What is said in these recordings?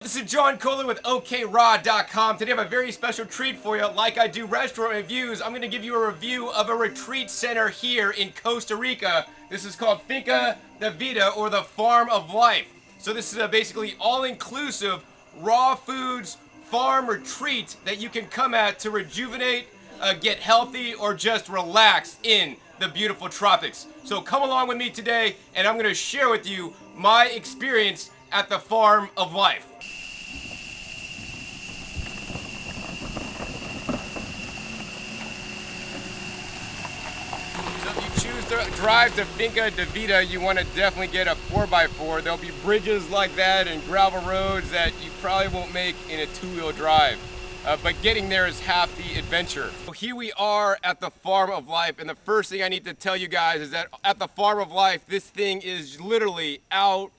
This is John Coley with OKRaw.com. Today I have a very special treat for you. Like I do restaurant reviews, I'm going to give you a review of a retreat center here in Costa Rica. This is called Finca de Vida, or the Farm of Life. So this is a basically all-inclusive raw foods farm retreat that you can come at to rejuvenate, get healthy, or just relax in the beautiful tropics. So come along with me today, and I'm going to share with you my experience at the Farm of Life. So if you choose to drive to Finca de Vida, you want to definitely get a 4x4. There'll be bridges like that and gravel roads that you probably won't make in a two-wheel drive. But getting there is half the adventure. So here we are at the Farm of Life, and the first thing I need to tell you guys is that at the Farm of Life, this thing is literally out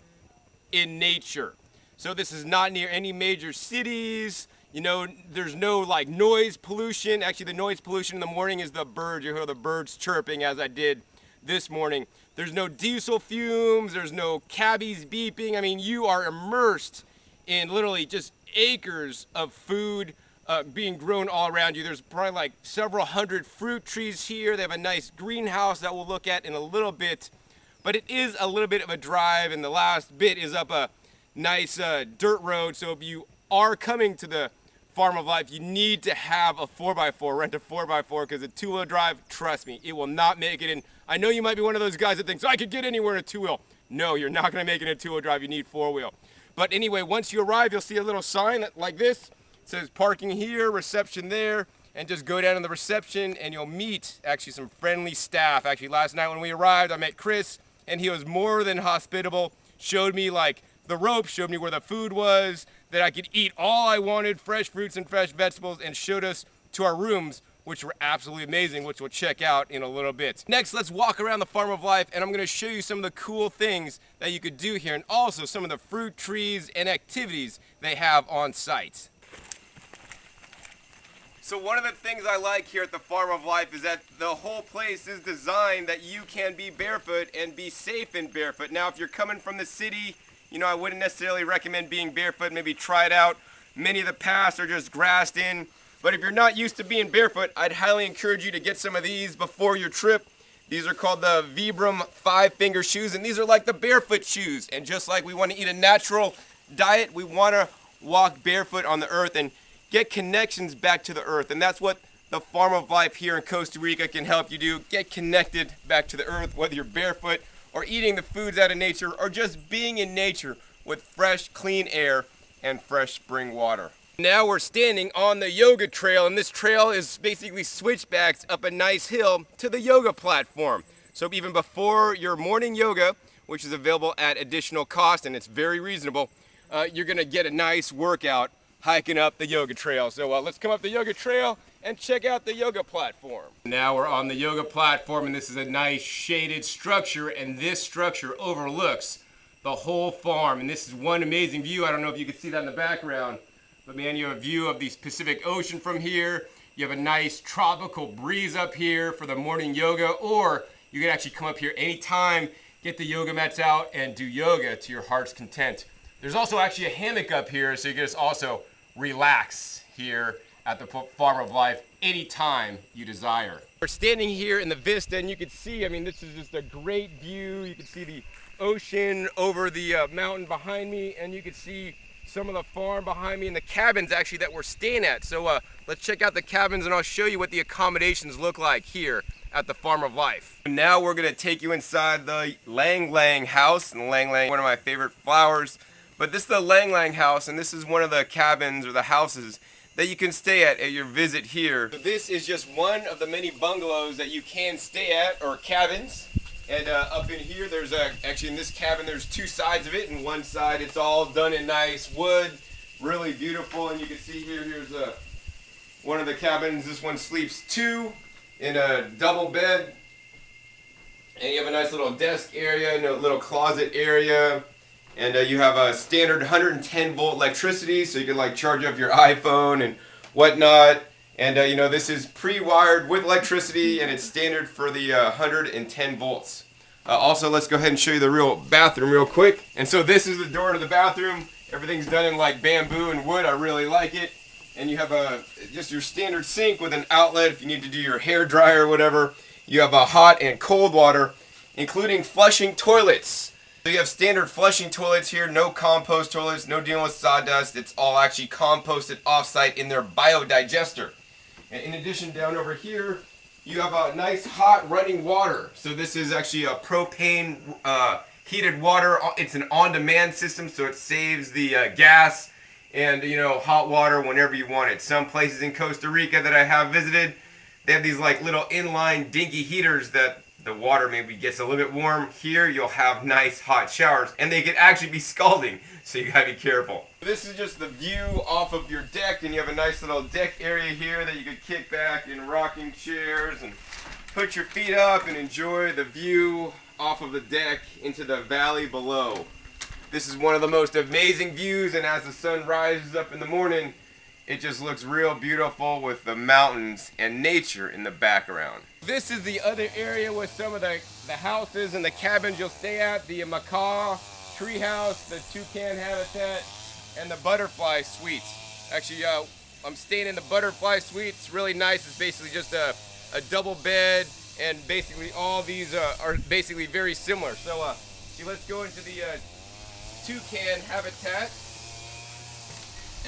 in nature. So this is not near any major cities. You know, there's no like noise pollution. Actually, the noise pollution in the morning is the birds. You hear the birds chirping as I did this morning. There's no diesel fumes. There's no cabbies beeping. I mean, you are immersed in literally just acres of food being grown all around you. There's probably like several hundred fruit trees here. They have a nice greenhouse that we'll look at in a little bit. But it is a little bit of a drive, and the last bit is up a nice dirt road. So if you are coming to the Farm of Life, you need to have a 4x4, rent a 4x4, because a two-wheel drive, trust me, it will not make it in. I know you might be one of those guys that thinks, I could get anywhere in a two-wheel. No, you're not going to make it in a two-wheel drive. You need four-wheel. But anyway, once you arrive, you'll see a little sign like this. It says parking here, reception there, and just go down to the reception and you'll meet actually some friendly staff. Actually, last night when we arrived, I met Chris, and he was more than hospitable, showed me like the ropes, showed me where the food was, that I could eat all I wanted, fresh fruits and fresh vegetables, and showed us to our rooms, which were absolutely amazing, which we'll check out in a little bit. Next, let's walk around the Farm of Life, and I'm gonna show you some of the cool things that you could do here, and also some of the fruit trees and activities they have on site. So one of the things I like here at the Farm of Life is that the whole place is designed that you can be barefoot and be safe in barefoot. Now, if you're coming from the city, you know, I wouldn't necessarily recommend being barefoot. Maybe try it out. Many of the paths are just grassed in. But if you're not used to being barefoot, I'd highly encourage you to get some of these before your trip. These are called the Vibram 5-finger shoes, and these are like the barefoot shoes. And just like we want to eat a natural diet, we want to walk barefoot on the earth and get connections back to the earth. And that's what the Farm of Life here in Costa Rica can help you do. Get connected back to the earth, whether you're barefoot or eating the foods out of nature or just being in nature with fresh, clean air and fresh spring water. Now we're standing on the yoga trail, and this trail is basically switchbacks up a nice hill to the yoga platform. So even before your morning yoga, which is available at additional cost and it's very reasonable, you're gonna get a nice workout hiking up the yoga trail. So let's come up the yoga trail and check out the yoga platform. Now we're on the yoga platform, and this is a nice shaded structure, and this structure overlooks the whole farm. And this is one amazing view. I don't know if you can see that in the background, but man, you have a view of the Pacific Ocean from here. You have a nice tropical breeze up here for the morning yoga, or you can actually come up here anytime, get the yoga mats out, and do yoga to your heart's content. There's also actually a hammock up here, so you can just also relax here at the Farm of Life anytime you desire. We're standing here in the vista, and you can see, I mean, this is just a great view. You can see the ocean over the mountain behind me, and you can see some of the farm behind me and the cabins actually that we're staying at. So let's check out the cabins, and I'll show you what the accommodations look like here at the Farm of Life. Now we're gonna take you inside the Ylang house, and Ylang, one of my favorite flowers. But this is the Ylang house, and this is one of the cabins or the houses that you can stay at your visit here. So this is just one of the many bungalows that you can stay at, or cabins. And up in here, there's actually in this cabin, there's two sides of it. And one side, it's all done in nice wood, really beautiful. And you can see here, here's one of the cabins. This one sleeps two in a double bed. And you have a nice little desk area and a little closet area. And you have a standard 110 volt electricity, so you can like charge up your iPhone and whatnot. And you know, this is pre-wired with electricity, and it's standard for the 110 volts. Also, let's go ahead and show you the real bathroom real quick. And so this is the door to the bathroom. Everything's done in like bamboo and wood. I really like it. And you have just your standard sink with an outlet if you need to do your hair dryer or whatever. You have a hot and cold water, including flushing toilets. So you have standard flushing toilets here, no compost toilets, no dealing with sawdust. It's all actually composted offsite in their biodigester. And in addition, down over here, you have a nice hot running water. So this is actually a propane heated water. It's an on-demand system, so it saves the gas and hot water whenever you want it. Some places in Costa Rica that I have visited, they have these like little inline dinky heaters that the water maybe gets a little bit warm. Here you'll have nice hot showers, and they could actually be scalding, so you gotta be careful. This is just the view off of your deck, and you have a nice little deck area here that you could kick back in rocking chairs and put your feet up and enjoy the view off of the deck into the valley below. This is one of the most amazing views, and as the sun rises up in the morning, it just looks real beautiful with the mountains and nature in the background. This is the other area with some of the houses and the cabins you'll stay at. The macaw tree house, the toucan habitat, and the butterfly suites. Actually, I'm staying in the butterfly suite. It's really nice. It's basically just a double bed, and basically all these are basically very similar. So let's go into the toucan habitat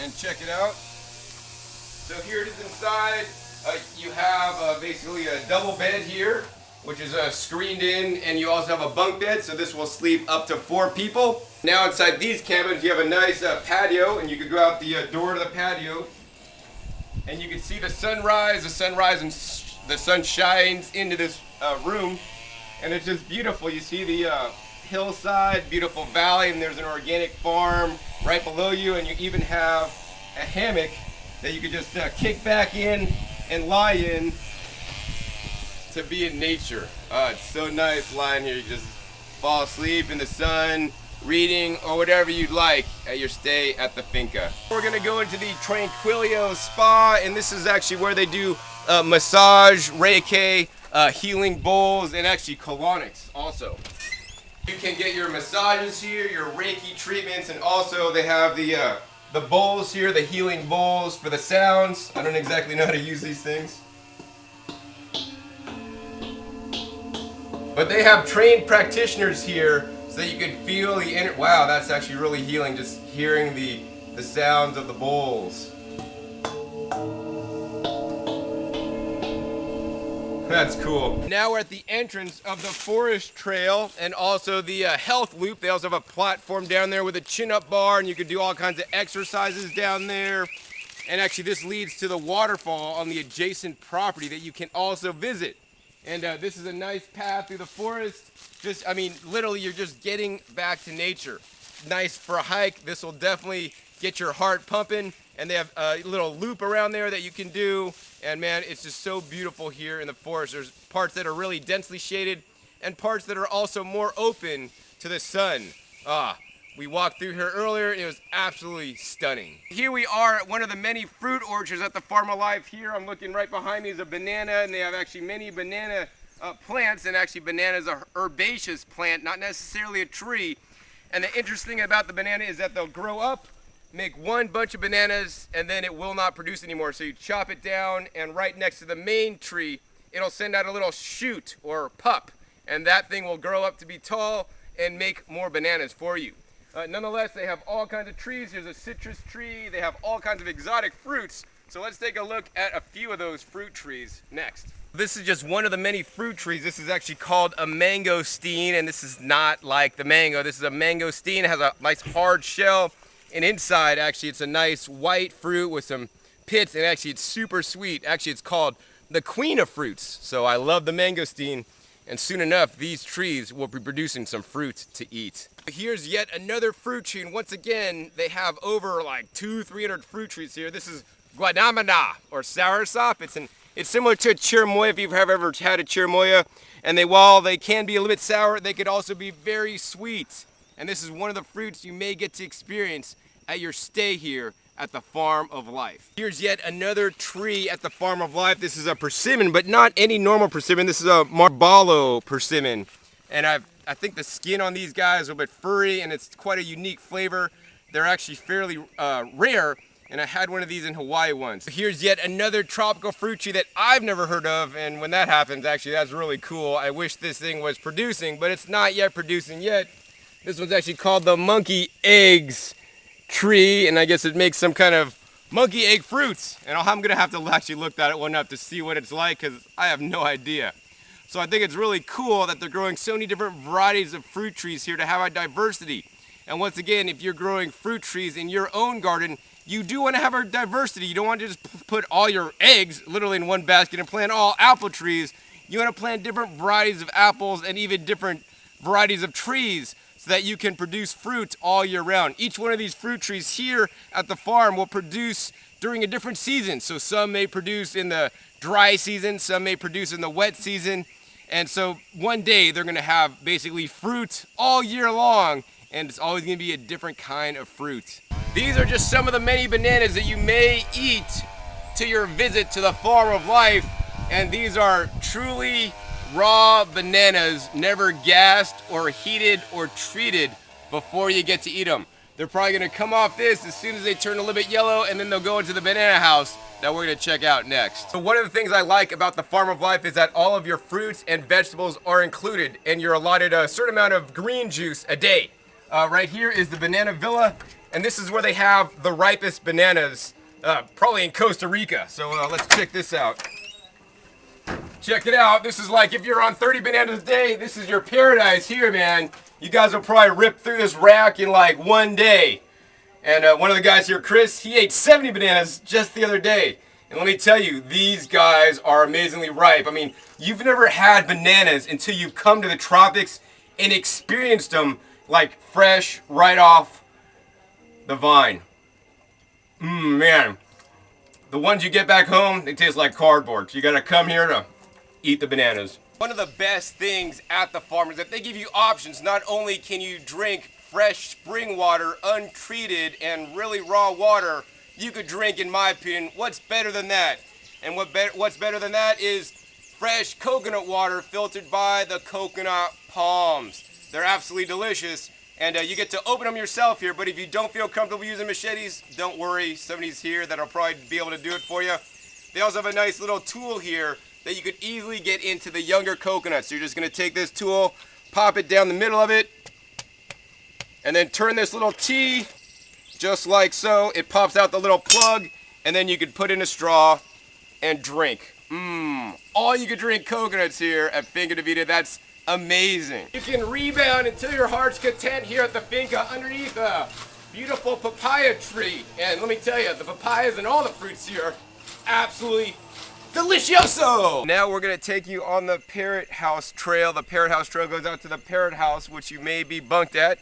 and check it out. So here it is inside. You have basically a double bed here, which is screened in, and you also have a bunk bed, so this will sleep up to 4 people. Now inside these cabins, you have a nice patio, and you could go out the door to the patio, and you can see the sunrise. And the sun shines into this room, and it's just beautiful. You see the hillside, beautiful valley, and there's an organic farm right below you, and you even have a hammock that you could just kick back in and lie in to be in nature. It's so nice lying here. You just fall asleep in the sun, reading, or whatever you'd like at your stay at the finca. We're gonna go into the Tranquil Yo Spa, and this is actually where they do massage, Reiki, healing bowls, and actually colonics also. You can get your massages here, your Reiki treatments, and also they have the bowls here, the healing bowls for the sounds. I don't exactly know how to use these things, but they have trained practitioners here so that you can feel the inner. Wow, that's actually really healing, just hearing the sounds of the bowls. That's cool. Now we're at the entrance of the forest trail and also the health loop. They also have a platform down there with a chin-up bar, and you can do all kinds of exercises down there. And actually this leads to the waterfall on the adjacent property that you can also visit. And this is a nice path through the forest. Just, I mean, literally you're just getting back to nature. Nice for a hike. This will definitely get your heart pumping. And they have a little loop around there that you can do. And man, it's just so beautiful here in the forest. There's parts that are really densely shaded and parts that are also more open to the sun. We walked through here earlier, and it was absolutely stunning. Here we are at one of the many fruit orchards at the Farm of Life here. I'm looking right behind me is a banana, and they have actually many banana plants, and actually banana is a herbaceous plant, not necessarily a tree. And the interesting thing about the banana is that they'll grow up, make one bunch of bananas, and then it will not produce anymore. So you chop it down, and right next to the main tree, it'll send out a little shoot or pup, and that thing will grow up to be tall and make more bananas for you. Nonetheless, they have all kinds of trees. There's a citrus tree. They have all kinds of exotic fruits. So let's take a look at a few of those fruit trees next. This is just one of the many fruit trees. This is actually called a mangosteen, and this is not like the mango. This is a mangosteen. It has a nice hard shell, and inside, actually, it's a nice white fruit with some pits, and actually, it's super sweet. Actually, it's called the queen of fruits. So I love the mangosteen, and soon enough, these trees will be producing some fruit to eat. Here's yet another fruit tree, and once again, they have over like 200-300 fruit trees here. This is guadamana, or soursop. It's similar to a chirimoya, if you've ever had a chirimoya. And while they can be a little bit sour, they could also be very sweet. And this is one of the fruits you may get to experience at your stay here at the Farm of Life. Here's yet another tree at the Farm of Life. This is a persimmon, but not any normal persimmon. This is a marbalo persimmon. And I think the skin on these guys is a bit furry, and it's quite a unique flavor. they're actually fairly rare, and I had one of these in Hawaii once. Here's yet another tropical fruit tree that I've never heard of, and when that happens, actually, that's really cool. I wish this thing was producing, but it's not yet producing yet. This one's actually called the monkey eggs tree, and I guess it makes some kind of monkey egg fruits. And I'm gonna have to actually look that one up to see what it's like, because I have no idea. So I think it's really cool that they're growing so many different varieties of fruit trees here to have a diversity. And once again, if you're growing fruit trees in your own garden, you do want to have a diversity. You don't want to just put all your eggs literally in one basket and plant all apple trees. You want to plant different varieties of apples and even different varieties of trees so that you can produce fruit all year round. Each one of these fruit trees here at the farm will produce during a different season. So some may produce in the dry season, some may produce in the wet season. And so one day they're gonna have basically fruit all year long, and it's always gonna be a different kind of fruit. These are just some of the many bananas that you may eat to your visit to the farm of life. And these are truly raw bananas, never gassed or heated or treated before you get to eat them. They're probably gonna come off this as soon as they turn a little bit yellow, and then they'll go into the banana house that we're gonna check out next. So one of the things I like about the farm of life is that all of your fruits and vegetables are included, and you're allotted a certain amount of green juice a day. Right here is the banana villa, and this is where they have the ripest bananas, probably in Costa Rica. So let's check this out. Check it out. This is like, if you're on 30 bananas a day, this is your paradise here, man. You guys will probably rip through this rack in like one day. And one of the guys here, Chris, he ate 70 bananas just the other day. And let me tell you, these guys are amazingly ripe. I mean, you've never had bananas until you come to the tropics and experienced them like fresh, right off the vine. Man. The ones you get back home, they taste like cardboard. So you gotta come here to eat the bananas. One of the best things at the farm is that they give you options. Not only can you drink fresh spring water, untreated and really raw water, you could drink, in my opinion, what's better than that? And what's better than that is fresh coconut water filtered by the coconut palms. They're absolutely delicious, and you get to open them yourself here, but if you don't feel comfortable using machetes, don't worry, somebody's here that'll probably be able to do it for you. They also have a nice little tool here that you could easily get into the younger coconuts. So you're just gonna take this tool, pop it down the middle of it, and then turn this little T, just like so. It pops out the little plug, and then you could put in a straw and drink. All you could drink coconuts here at Finca de Vida. That's amazing. You can rebound until your heart's content here at the Finca underneath a beautiful papaya tree. And let me tell you, the papayas and all the fruits here are absolutely delicioso! Now we're gonna take you on the Parrot House Trail. The Parrot House Trail goes out to the Parrot House, which you may be bunked at.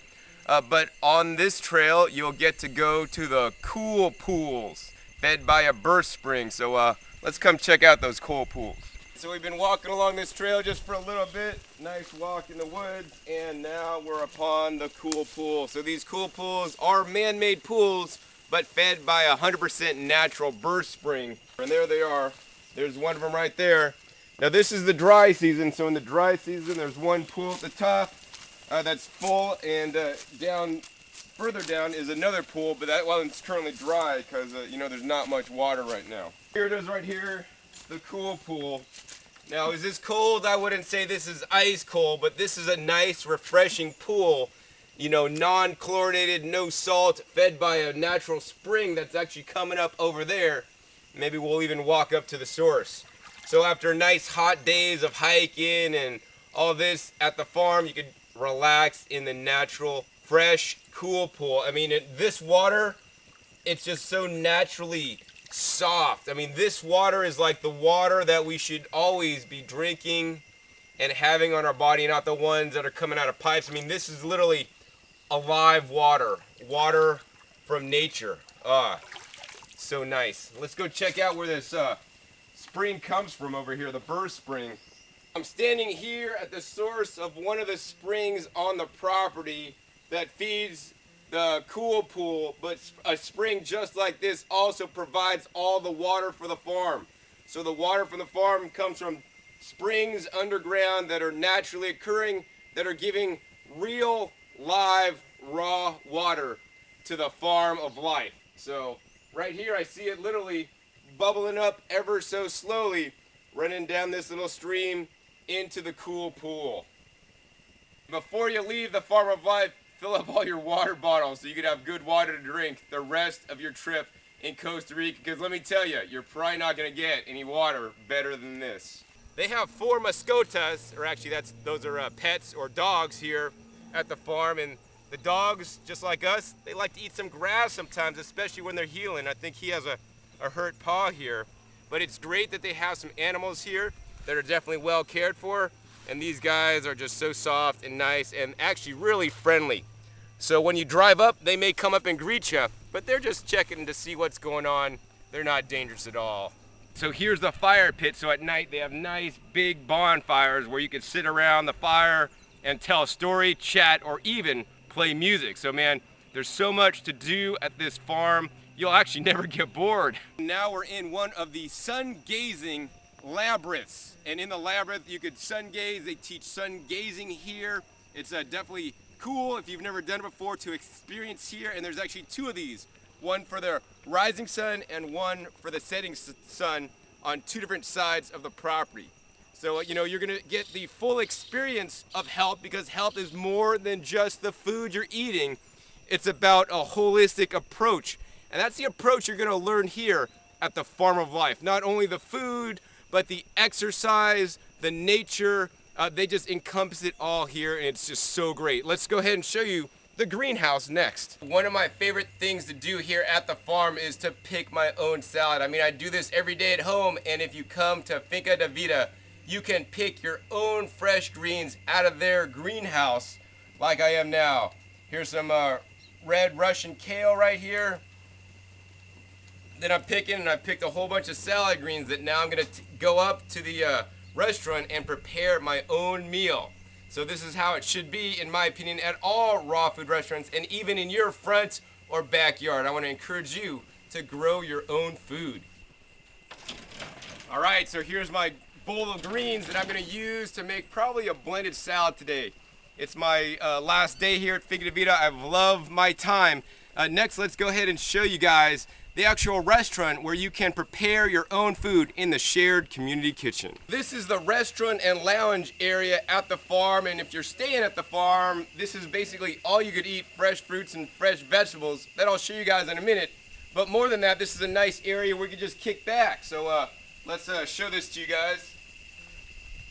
But on this trail, you'll get to go to the cool pools, fed by a burst spring. So let's come check out those cool pools. So we've been walking along this trail just for a little bit. Nice walk in the woods, and now we're upon the cool pool. So these cool pools are man-made pools, but fed by a 100% natural burst spring. And there they are. There's one of them right there. Now this is the dry season, so in the dry season there's one pool at the top that's full, and further down is another pool, but that one's currently dry because you know, there's not much water right now. Here it is right here, the cool pool. Now is this cold? I wouldn't say this is ice cold, but this is a nice refreshing pool. You know, non-chlorinated, no salt, fed by a natural spring that's actually coming up over there. Maybe we'll even walk up to the source. So after nice hot days of hiking and all this at the farm, you could relax in the natural, fresh, cool pool. I mean, this water, it's just so naturally soft. I mean, this water is like the water that we should always be drinking and having on our body, not the ones that are coming out of pipes. I mean, this is literally alive water, water from nature. So nice. Let's go check out where this spring comes from over here, the burst spring. I'm standing here at the source of one of the springs on the property that feeds the cool pool, but a spring just like this also provides all the water for the farm. So the water from the farm comes from springs underground that are naturally occurring, that are giving real, live, raw water to the farm of life. So right here I see it literally bubbling up ever so slowly, running down this little stream into the cool pool. Before you leave the farm of life, fill up all your water bottles so you can have good water to drink the rest of your trip in Costa Rica, because let me tell you, you're probably not going to get any water better than this. They have 4 mascotas, or actually those are pets or dogs here at the farm, and the dogs, just like us, they like to eat some grass sometimes, especially when they're healing. I think he has a hurt paw here, but it's great that they have some animals here that are definitely well cared for, and these guys are just so soft and nice and actually really friendly. So when you drive up, they may come up and greet you, but they're just checking to see what's going on. They're not dangerous at all. So here's the fire pit. So at night they have nice big bonfires where you can sit around the fire and tell a story, chat, or even play music. So man, there's so much to do at this farm. You'll actually never get bored. Now we're in one of the Sungazing Labyrinths. And in the labyrinth you could sun gaze. They teach sun gazing here. It's definitely cool if you've never done it before to experience here. And there's actually 2 of these. One for the rising sun and one for the setting sun on 2 different sides of the property. So, you know, you're gonna get the full experience of health, because health is more than just the food you're eating. It's about a holistic approach. And that's the approach you're gonna learn here at the Farm of Life. Not only the food, but the exercise, the nature, they just encompass it all here, and it's just so great. Let's go ahead and show you the greenhouse next. One of my favorite things to do here at the farm is to pick my own salad. I mean, I do this every day at home, and if you come to Finca de Vida, you can pick your own fresh greens out of their greenhouse like I am now. Here's some red Russian kale right here. Then I'm picking, and I picked a whole bunch of salad greens that now I'm gonna go up to the restaurant and prepare my own meal. So this is how it should be, in my opinion, at all raw food restaurants, and even in your front or backyard. I want to encourage you to grow your own food. All right, so here's my bowl of greens that I'm going to use to make probably a blended salad today. It's my last day here at Finca de Vida. I've loved my time. Next, let's go ahead and show you guys the actual restaurant where you can prepare your own food in the shared community kitchen. This is the restaurant and lounge area at the farm, and if you're staying at the farm, this is basically all you could eat: fresh fruits and fresh vegetables that I'll show you guys in a minute. But more than that, this is a nice area where you can just kick back. So let's show this to you guys.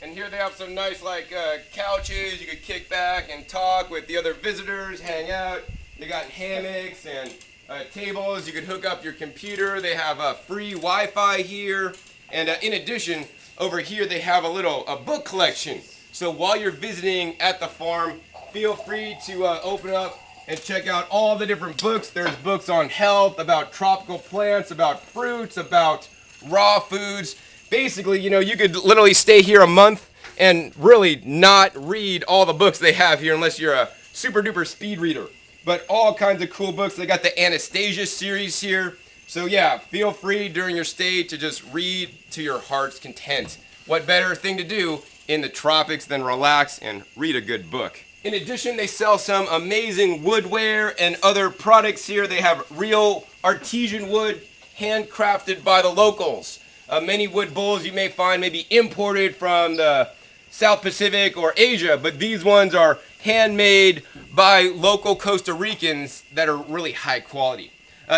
And here they have some nice couches. You could kick back and talk with the other visitors, hang out. They got hammocks and tables. You could hook up your computer. They have free Wi-Fi here, and in addition, over here they have a book collection. So while you're visiting at the farm, feel free to open up and check out all the different books. There's books on health, about tropical plants, about fruits, about raw foods. Basically, you know, you could literally stay here a month and really not read all the books they have here unless you're a super duper speed reader. But all kinds of cool books. They got the Anastasia series here. So yeah, feel free during your stay to just read to your heart's content. What better thing to do in the tropics than relax and read a good book? In addition, they sell some amazing woodware and other products here. They have real artesian wood, handcrafted by the locals. Many wood bowls you may find may be imported from the South Pacific or Asia, but these ones are handmade by local Costa Ricans that are really high quality.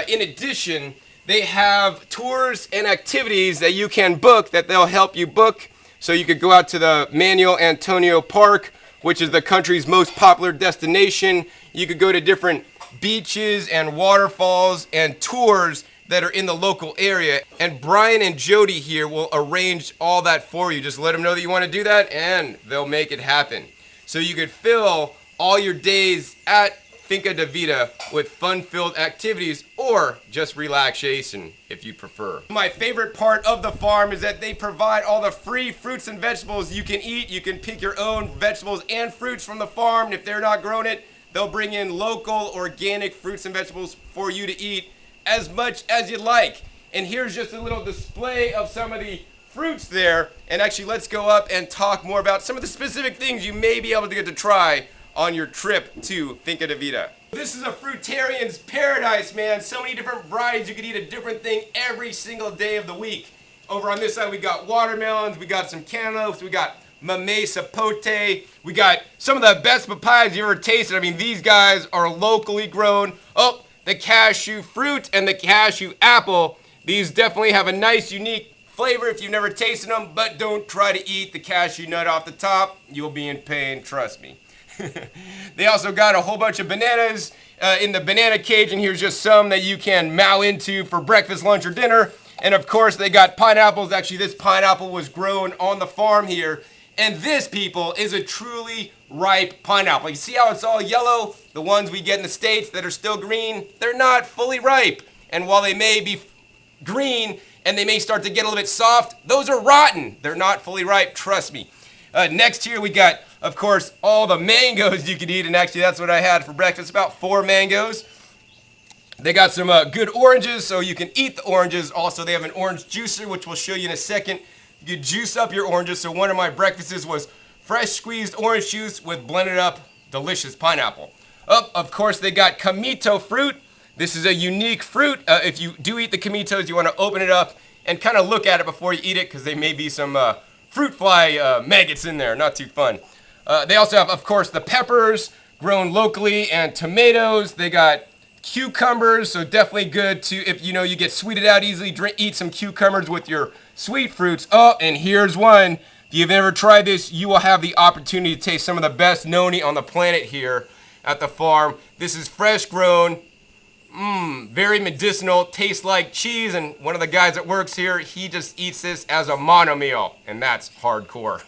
In addition, they have tours and activities that you can book that they'll help you book. So you could go out to the Manuel Antonio Park, which is the country's most popular destination. You could go to different beaches and waterfalls and tours that are in the local area. And Brian and Jody here will arrange all that for you. Just let them know that you want to do that and they'll make it happen. So you could fill all your days at Finca de Vida with fun-filled activities or just relaxation if you prefer. My favorite part of the farm is that they provide all the free fruits and vegetables you can eat. You can pick your own vegetables and fruits from the farm. And if they're not growing it, they'll bring in local organic fruits and vegetables for you to eat as much as you like. And here's just a little display of some of the fruits there. And actually, let's go up and talk more about some of the specific things you may be able to get to try on your trip to Finca de Vida. This is a fruitarian's paradise, man. So many different varieties. You could eat a different thing every single day of the week. Over on this side, we got watermelons, we got some cantaloupes, we got mamey sapote, we got some of the best papayas you ever tasted. I mean, these guys are locally grown. Oh, the cashew fruit and the cashew apple. These definitely have a nice, unique flavor if you've never tasted them, but don't try to eat the cashew nut off the top. You'll be in pain, trust me. They also got a whole bunch of bananas in the banana cage, and here's just some that you can mow into for breakfast, lunch, or dinner. And of course, they got pineapples. Actually, this pineapple was grown on the farm here. And this, people, is a truly ripe pineapple. You see how it's all yellow? The ones we get in the States that are still green, they're not fully ripe. And while they may be green and they may start to get a little bit soft, those are rotten. They're not fully ripe, trust me. Next here we got, of course, all the mangoes you can eat, and actually that's what I had for breakfast, about 4 mangoes. They got some good oranges, so you can eat the oranges. Also, they have an orange juicer, which we'll show you in a second. You can juice up your oranges, so one of my breakfasts was fresh squeezed orange juice with blended up delicious pineapple. Of course, they got kamito fruit. This is a unique fruit. If you do eat the kamitos, you want to open it up and kind of look at it before you eat it, because there may be some fruit fly maggots in there, not too fun. They also have, of course, the peppers grown locally and tomatoes. They got cucumbers, so definitely good to, if you know you get sweeted out easily, eat some cucumbers with your sweet fruits. Oh, and here's one. If you've ever tried this, you will have the opportunity to taste some of the best noni on the planet here at the farm. This is fresh grown. Very medicinal, tastes like cheese, and one of the guys that works here, he just eats this as a mono meal, and that's hardcore.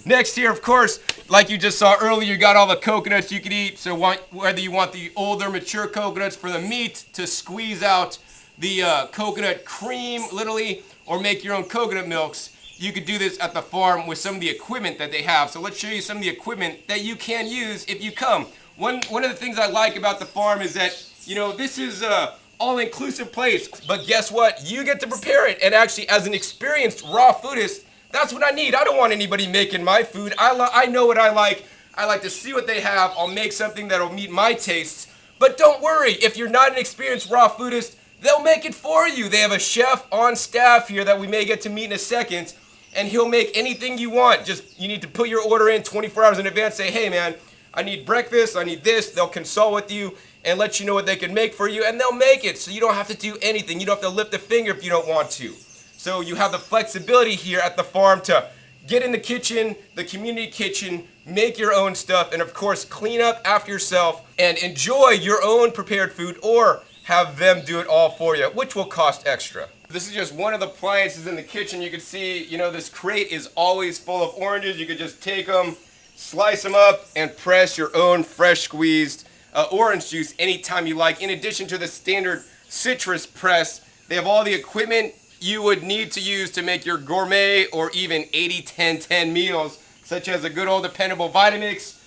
Next here, of course, like you just saw earlier, you got all the coconuts you can eat, so whether you want the older, mature coconuts for the meat to squeeze out the coconut cream, literally, or make your own coconut milks, you could do this at the farm with some of the equipment that they have. So let's show you some of the equipment that you can use if you come. One of the things I like about the farm is that, you know, this is an all-inclusive place, but guess what? You get to prepare it, and actually, as an experienced raw foodist, that's what I need. I don't want anybody making my food. I know what I like. I like to see what they have. I'll make something that'll meet my tastes, but don't worry. If you're not an experienced raw foodist, they'll make it for you. They have a chef on staff here that we may get to meet in a second, and he'll make anything you want. Just, you need to put your order in 24 hours in advance. Say, hey, man, I need breakfast, I need this. They'll consult with you and let you know what they can make for you, and they'll make it, so you don't have to do anything. You don't have to lift a finger if you don't want to. So you have the flexibility here at the farm to get in the kitchen, the community kitchen, make your own stuff, and of course clean up after yourself and enjoy your own prepared food, or have them do it all for you, which will cost extra. This is just one of the appliances in the kitchen. You can see, you know, this crate is always full of oranges. You could just take them, slice them up, and press your own fresh squeezed orange juice anytime you like. In addition to the standard citrus press, they have all the equipment you would need to use to make your gourmet or even 80-10-10 meals, such as a good old dependable Vitamix,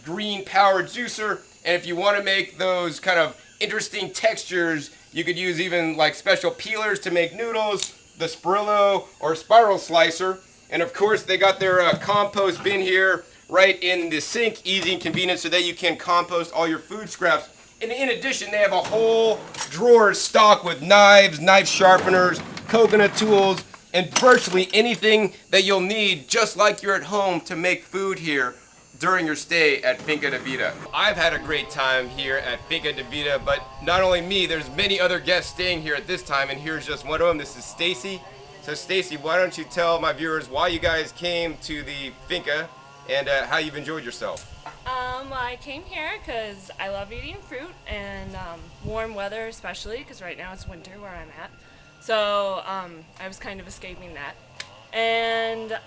green power juicer, and if you want to make those kind of interesting textures, you could use even like special peelers to make noodles, the Spirillo or spiral slicer, and of course they got their compost bin here right in the sink, easy and convenient, so that you can compost all your food scraps. And in addition, they have a whole drawer stocked with knives, knife sharpeners, coconut tools, and virtually anything that you'll need, just like you're at home, to make food here during your stay at Finca de Vida. I've had a great time here at Finca de Vida, but not only me, there's many other guests staying here at this time, and here's just one of them. This is Stacy. So Stacy, why don't you tell my viewers why you guys came to the Finca and how you've enjoyed yourself? I came here because I love eating fruit and warm weather, especially because right now it's winter where I'm at. So I was kind of escaping that. And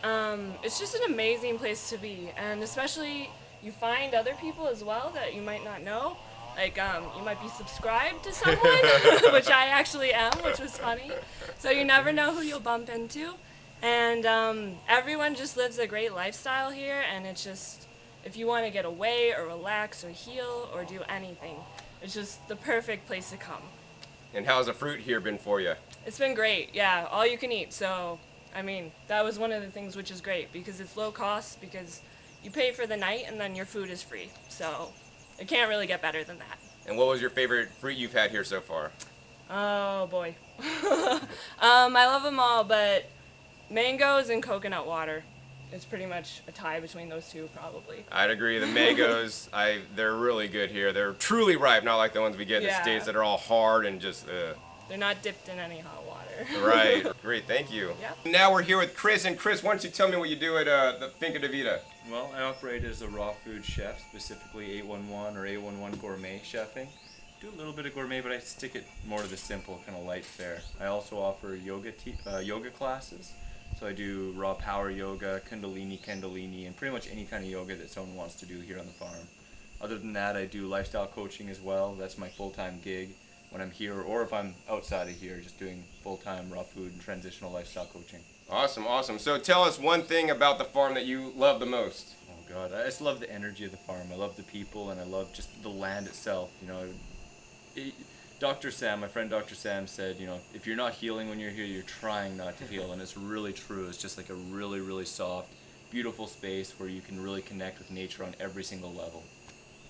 it's just an amazing place to be. And especially you find other people as well that you might not know. Like you might be subscribed to someone, which I actually am, which was funny. So you never know who you'll bump into. And everyone just lives a great lifestyle here, and it's just, if you want to get away or relax or heal or do anything, it's just the perfect place to come. And how's the fruit here been for you? It's been great, yeah, all you can eat. So, I mean, that was one of the things which is great, because it's low cost, because you pay for the night and then your food is free. So it can't really get better than that. And what was your favorite fruit you've had here so far? Oh boy. I love them all, but mangoes and coconut water. It's pretty much a tie between those two, probably. I'd agree. The mangoes, they're really good here. They're truly ripe, not like the ones we get in the States that are all hard and just, They're not dipped in any hot water. Right. Great. Thank you. Yep. Now we're here with Chris. And Chris, why don't you tell me what you do at the Finca de Vida? Well, I operate as a raw food chef, specifically 811 or 811 gourmet chefing. Do a little bit of gourmet, but I stick it more to the simple, kind of light fare. I also offer yoga classes. So I do raw power yoga, kundalini, and pretty much any kind of yoga that someone wants to do here on the farm. Other than that, I do lifestyle coaching as well. That's my full-time gig when I'm here, or if I'm outside of here, just doing full-time raw food and transitional lifestyle coaching. Awesome, awesome. So tell us one thing about the farm that you love the most. Oh God, I just love the energy of the farm. I love the people, and I love just the land itself. You know, Dr. Sam, my friend Dr. Sam said, you know, if you're not healing when you're here, you're trying not to heal, and it's really true. It's just like a really, really soft, beautiful space where you can really connect with nature on every single level.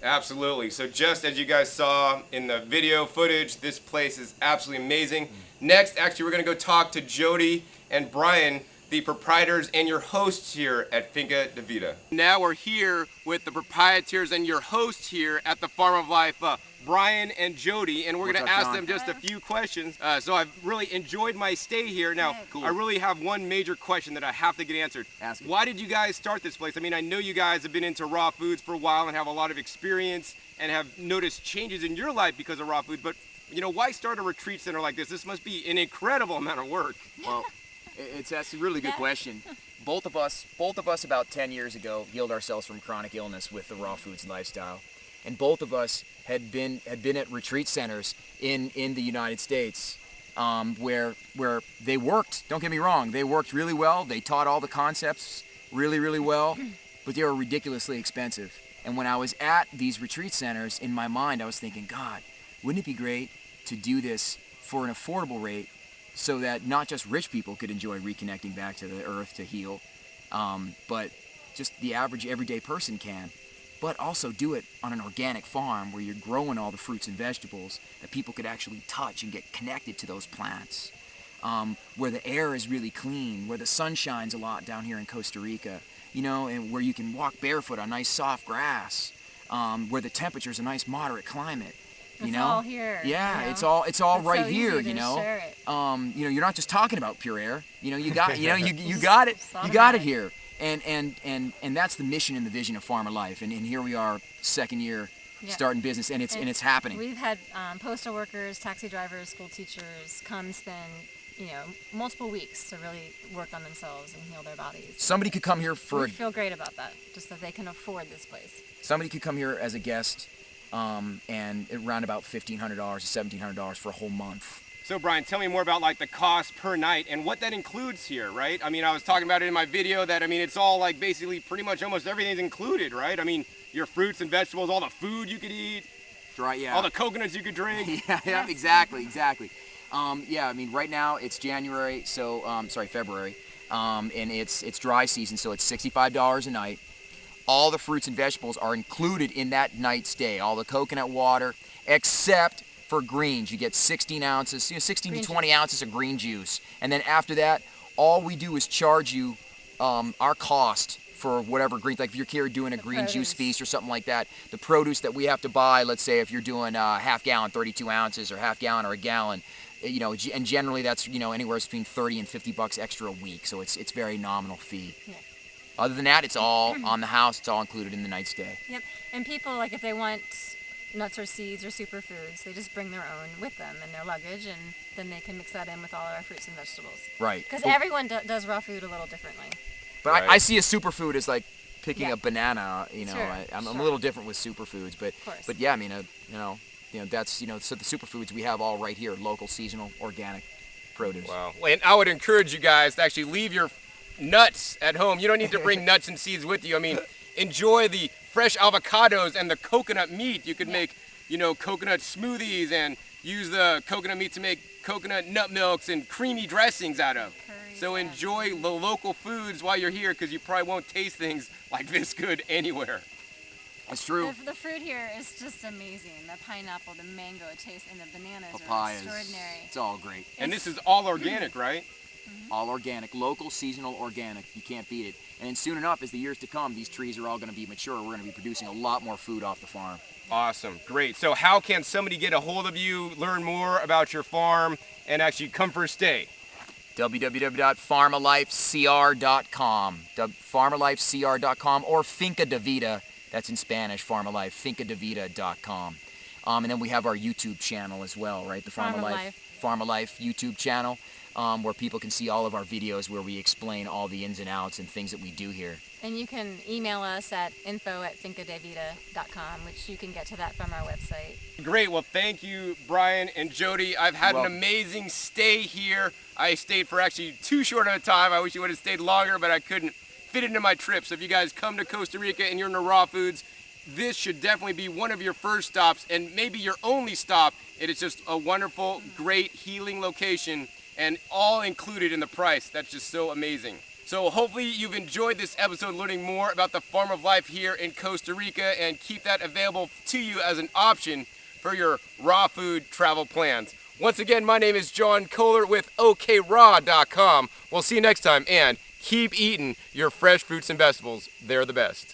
Absolutely. So just as you guys saw in the video footage, this place is absolutely amazing. Next, actually, we're going to go talk to Jody and Brian, the proprietors and your hosts here at Finca de Vida. Now we're here with the proprietors and your hosts here at the Farm of Life, Brian and Jody, and we're going to ask them just a few questions. So I've really enjoyed my stay here. Now, I really have one major question that I have to get answered. Ask me. Why did you guys start this place? I mean, I know you guys have been into raw foods for a while and have a lot of experience and have noticed changes in your life because of raw food, but you know, why start a retreat center like this? This must be an incredible amount of work. Well, that's a really good question. Both of us about 10 years ago healed ourselves from chronic illness with the raw foods lifestyle. And both of us had been at retreat centers in the United States where they worked. Don't get me wrong, they worked really well. They taught all the concepts really, really well, but they were ridiculously expensive. And when I was at these retreat centers, in my mind, I was thinking, God, wouldn't it be great to do this for an affordable rate so that not just rich people could enjoy reconnecting back to the earth to heal, but just the average everyday person can. But also do it on an organic farm where you're growing all the fruits and vegetables that people could actually touch and get connected to those plants, where the air is really clean, where the sun shines a lot down here in Costa Rica, you know, and where you can walk barefoot on nice soft grass, where the temperature's a nice moderate climate. You know, all here. Yeah, you know? it's all It's right so here. easy You to know, share it. you know, you're not just talking about pure air. You know, you got, you know, you got it, you got it here. And that's the mission and the vision of Farmer Life. And here we are, second year, starting business, and it's happening. We've had postal workers, taxi drivers, school teachers come spend, you know, multiple weeks to really work on themselves and heal their bodies. Somebody could come here for we feel great about that, just that they can afford this place. Somebody could come here as a guest, and around about $1,500 to $1,700 for a whole month. So Brian, tell me more about like the cost per night and what that includes here, right? I mean, I was talking about it in my video that, I mean, it's all like basically pretty much almost everything's included, right? I mean, your fruits and vegetables, all the food you could eat, right? Yeah. All the coconuts you could drink. Yeah, exactly. Yeah, I mean, right now it's January, so February, and it's dry season, so it's $65 a night. All the fruits and vegetables are included in that night stay. All the coconut water, except for greens. You get 16 ounces, 16 to 20 ounces of green juice. And then after that, all we do is charge you our cost for whatever green, like if you're here doing a green juice feast or something like that, the produce that we have to buy, let's say if you're doing a half gallon, 32 ounces, or half gallon or a gallon, you know, and generally that's, you know, anywhere between 30 and 50 bucks extra a week. So it's very nominal fee. Yeah. Other than that, it's all on the house. It's all included in the night stay. Yep. And people, like, if they want nuts or seeds or superfoods, they just bring their own with them in their luggage, and then they can mix that in with all our fruits and vegetables. Right. Because everyone does raw food a little differently. But Right. I see a superfood as like picking a banana. You know, Sure, I'm a sure. little different with superfoods, but Of course. yeah, I mean, that's, you know, so the superfoods we have all right here, local, seasonal, organic produce. Wow. And I would encourage you guys to actually leave your nuts at home. You don't need to bring nuts and seeds with you. I mean, enjoy the fresh avocados and the coconut meat. You could make, you know, coconut smoothies and use the coconut meat to make coconut nut milks and creamy dressings out of. So enjoy the local foods while you're here, because you probably won't taste things like this good anywhere. It's true. The fruit here is just amazing. The pineapple, the mango, it tastes, and the bananas Papayas. are extraordinary. It's all great. And this is all organic, right? All organic, local, seasonal, organic. You can't beat it. And then soon enough, as the years to come, these trees are all going to be mature. We're going to be producing a lot more food off the farm. Awesome, great. So how can somebody get a hold of you, learn more about your farm, and actually come for a stay? www.farmalifecr.com, farmalifecr.com, or Finca de Vida, that's in Spanish, Farmalife, fincadevida.com. And then we have our YouTube channel as well, right? The Farmalife YouTube channel, where people can see all of our videos where we explain all the ins and outs and things that we do here. And you can email us at info@fincadevida.com, which you can get to that from our website. Great, well thank you, Brian and Jody. I've had You're an welcome. amazing stay here. I stayed for actually too short of a time. I wish you would have stayed longer, but I couldn't fit into my trip. So if you guys come to Costa Rica and you're into raw foods, this should definitely be one of your first stops and maybe your only stop. It is just a wonderful, great healing location and all included in the price. That's just so amazing. So hopefully you've enjoyed this episode learning more about the farm of life here in Costa Rica, and keep that available to you as an option for your raw food travel plans. Once again, my name is John Kohler with OKRaw.com. We'll see you next time, and keep eating your fresh fruits and vegetables. They're the best.